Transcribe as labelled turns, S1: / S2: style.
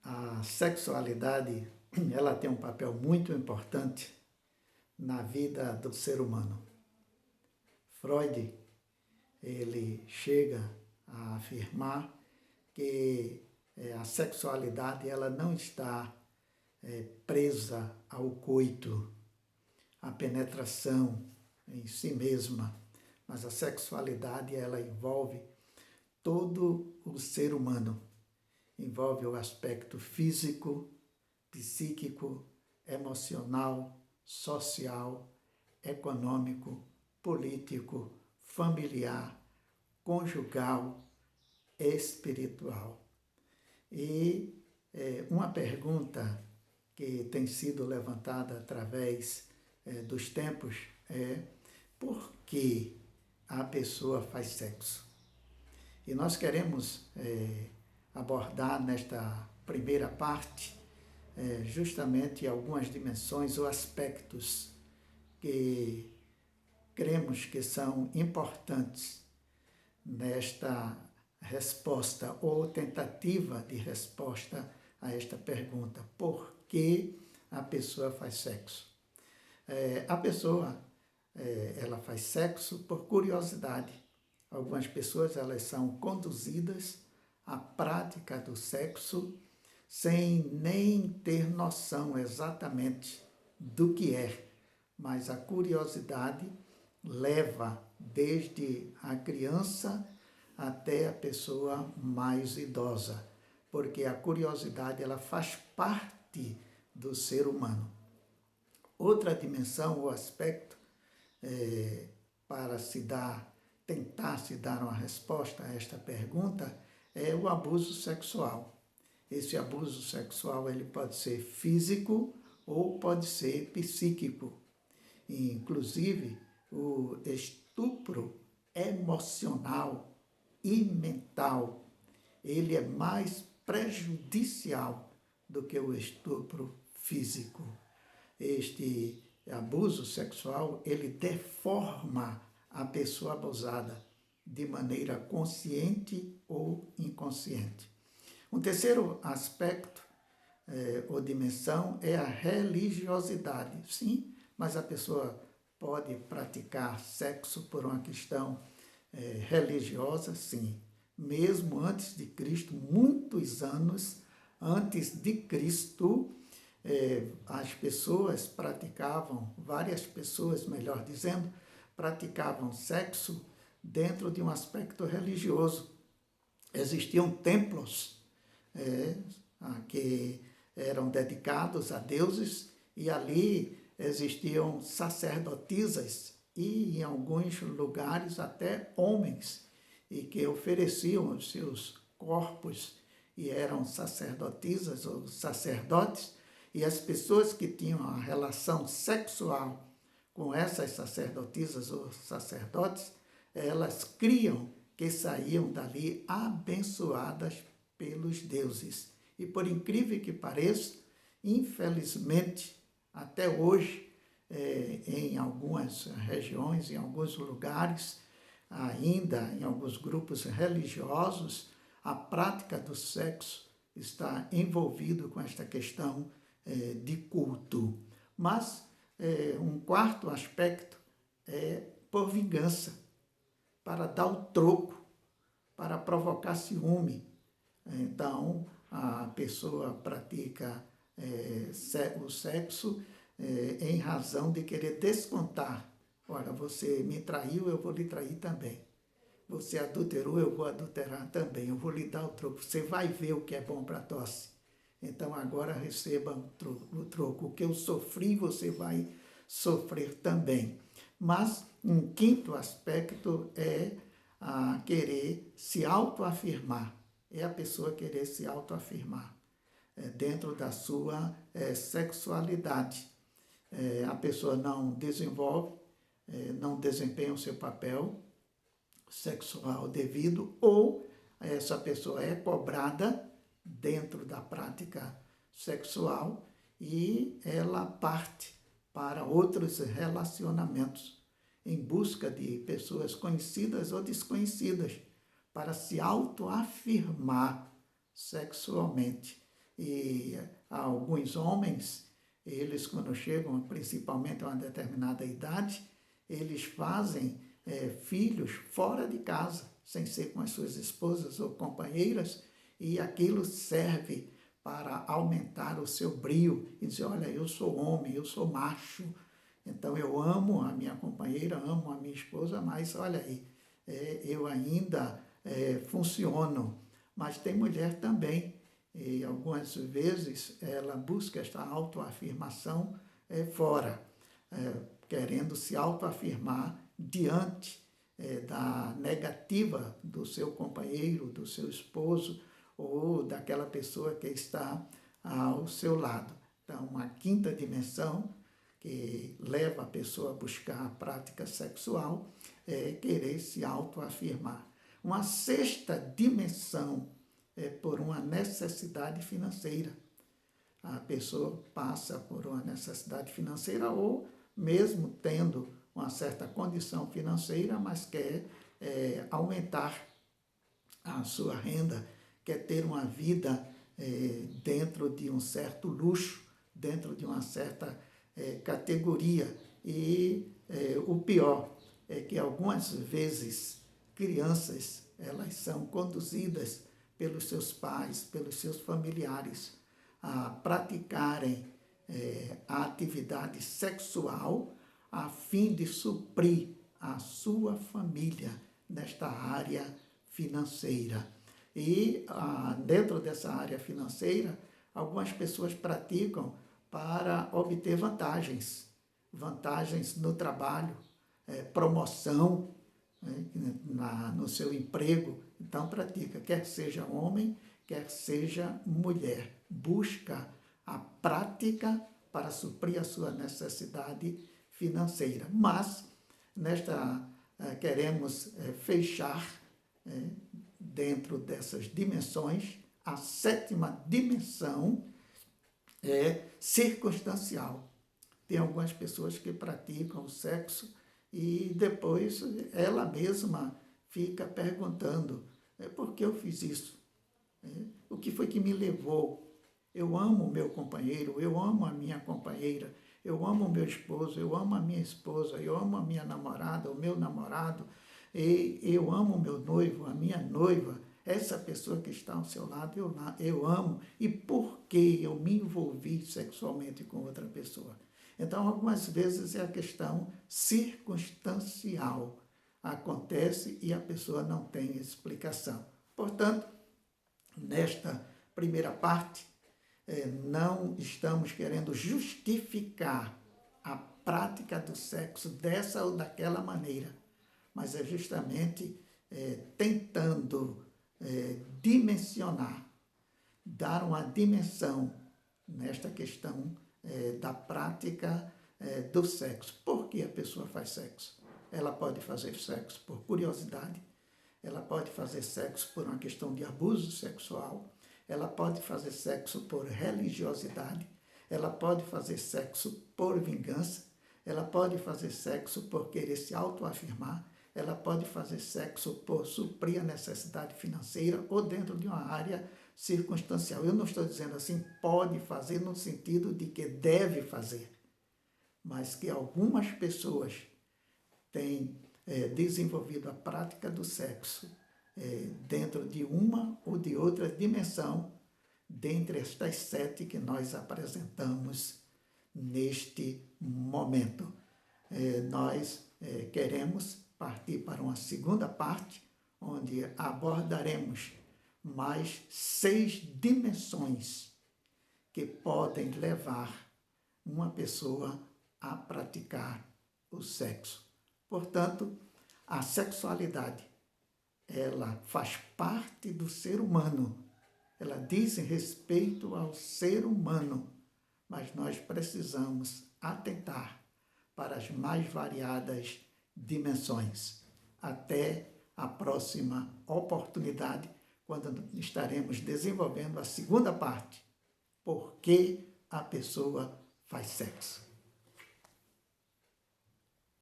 S1: A sexualidade, ela tem um papel muito importante na vida do ser humano. Freud, ele chega a afirmar que a sexualidade ela não está presa ao coito, à penetração em si mesma, mas a sexualidade ela envolve todo o ser humano. Envolve o aspecto físico, psíquico, emocional, social, econômico, político, familiar, conjugal, espiritual. E uma pergunta que tem sido levantada através dos tempos é: por que a pessoa faz sexo? E nós queremos abordar nesta primeira parte justamente algumas dimensões ou aspectos que cremos que são importantes nesta resposta ou tentativa de resposta a esta pergunta: por que a pessoa faz sexo? A pessoa ela faz sexo por curiosidade. Algumas pessoas elas são conduzidas à prática do sexo sem nem ter noção exatamente do que é, mas a curiosidade leva desde a criança até a pessoa mais idosa, porque a curiosidade ela faz parte do ser humano. Outra dimensão ou aspecto para tentar se dar uma resposta a esta pergunta é o abuso sexual. Esse abuso sexual ele pode ser físico ou pode ser psíquico. Inclusive, o estupro emocional e mental, ele é mais prejudicial do que o estupro físico. Este abuso sexual, ele deforma a pessoa abusada de maneira consciente ou inconsciente. Um terceiro aspecto ou dimensão é a religiosidade. Sim, mas a pessoa pode praticar sexo por uma questão religiosa, sim. Mesmo antes de Cristo, muitos anos antes de Cristo, as pessoas praticavam, várias pessoas, melhor dizendo, praticavam sexo dentro de um aspecto religioso. Existiam templos que eram dedicados a deuses e ali existiam sacerdotisas e em alguns lugares até homens e que ofereciam os seus corpos e eram sacerdotisas ou sacerdotes, e as pessoas que tinham a relação sexual com essas sacerdotisas ou sacerdotes, elas criam que saíam dali abençoadas pelos deuses. E por incrível que pareça, infelizmente, até hoje, em algumas regiões, em alguns lugares, ainda em alguns grupos religiosos, a prática do sexo está envolvido com esta questão de culto. Mas um quarto aspecto é por vingança, para dar o troco, para provocar ciúme. Então, a pessoa pratica o sexo em razão de querer descontar. Olha, você me traiu, eu vou lhe trair também. Você adulterou, eu vou adulterar também. Eu vou lhe dar o troco. Você vai ver o que é bom para a tosse. Então, agora receba o troco. O que eu sofri, você vai sofrer também. Mas um quinto aspecto é querer se autoafirmar. É a pessoa querer se autoafirmar dentro da sua sexualidade. A pessoa não desenvolve, não desempenha o seu papel sexual devido, ou essa pessoa é cobrada dentro da prática sexual e ela parte para outros relacionamentos em busca de pessoas conhecidas ou desconhecidas para se autoafirmar sexualmente. E alguns homens, eles quando chegam principalmente a uma determinada idade, eles fazem filhos fora de casa, sem ser com as suas esposas ou companheiras, e aquilo serve para aumentar o seu brio e dizer, olha, eu sou homem, eu sou macho, então eu amo a minha companheira, amo a minha esposa, mas olha aí, eu ainda funciono. Mas tem mulher também, e algumas vezes ela busca esta autoafirmação fora, querendo se autoafirmar diante da negativa do seu companheiro, do seu esposo ou daquela pessoa que está ao seu lado. Então, uma quinta dimensão que leva a pessoa a buscar a prática sexual é querer se autoafirmar. Uma sexta dimensão é por uma necessidade financeira. A pessoa passa por uma necessidade financeira ou mesmo tendo uma certa condição financeira, mas quer aumentar a sua renda, quer ter uma vida dentro de um certo luxo, dentro de uma certa categoria. E o pior é que algumas vezes crianças, elas são conduzidas pelos seus pais, pelos seus familiares, a praticarem a atividade sexual a fim de suprir a sua família nesta área financeira. E dentro dessa área financeira, algumas pessoas praticam para obter vantagens no trabalho, promoção no seu emprego. Então pratica, quer seja homem, quer seja mulher, busca a prática para suprir a sua necessidade financeira. Mas queremos fechar dentro dessas dimensões. A sétima dimensão é circunstancial. Tem algumas pessoas que praticam o sexo e depois ela mesma fica perguntando, por que eu fiz isso? O que foi que me levou? Eu amo o meu companheiro, eu amo a minha companheira, eu amo o meu esposo, eu amo a minha esposa, eu amo a minha namorada, o meu namorado, e eu amo o meu noivo, a minha noiva, essa pessoa que está ao seu lado, eu amo. E por que eu me envolvi sexualmente com outra pessoa? Então, algumas vezes é a questão circunstancial. Acontece e a pessoa não tem explicação. Portanto, nesta primeira parte, não estamos querendo justificar a prática do sexo dessa ou daquela maneira, mas é justamente tentando dimensionar, dar uma dimensão nesta questão da prática do sexo. Por que a pessoa faz sexo? Ela pode fazer sexo por curiosidade, ela pode fazer sexo por uma questão de abuso sexual, ela pode fazer sexo por religiosidade, ela pode fazer sexo por vingança, ela pode fazer sexo por querer se autoafirmar, ela pode fazer sexo por suprir a necessidade financeira ou dentro de uma área circunstancial. Eu não estou dizendo assim, pode fazer no sentido de que deve fazer, mas que algumas pessoas têm desenvolvido a prática do sexo dentro de uma ou de outra dimensão, dentre estas 7 que nós apresentamos neste momento. Nós queremos partir para uma segunda parte, onde abordaremos mais 6 dimensões que podem levar uma pessoa a praticar o sexo. Portanto, a sexualidade, ela faz parte do ser humano, ela diz respeito ao ser humano, mas nós precisamos atentar para as mais variadas dimensões. Até a próxima oportunidade, quando estaremos desenvolvendo a segunda parte. Por que a pessoa faz sexo?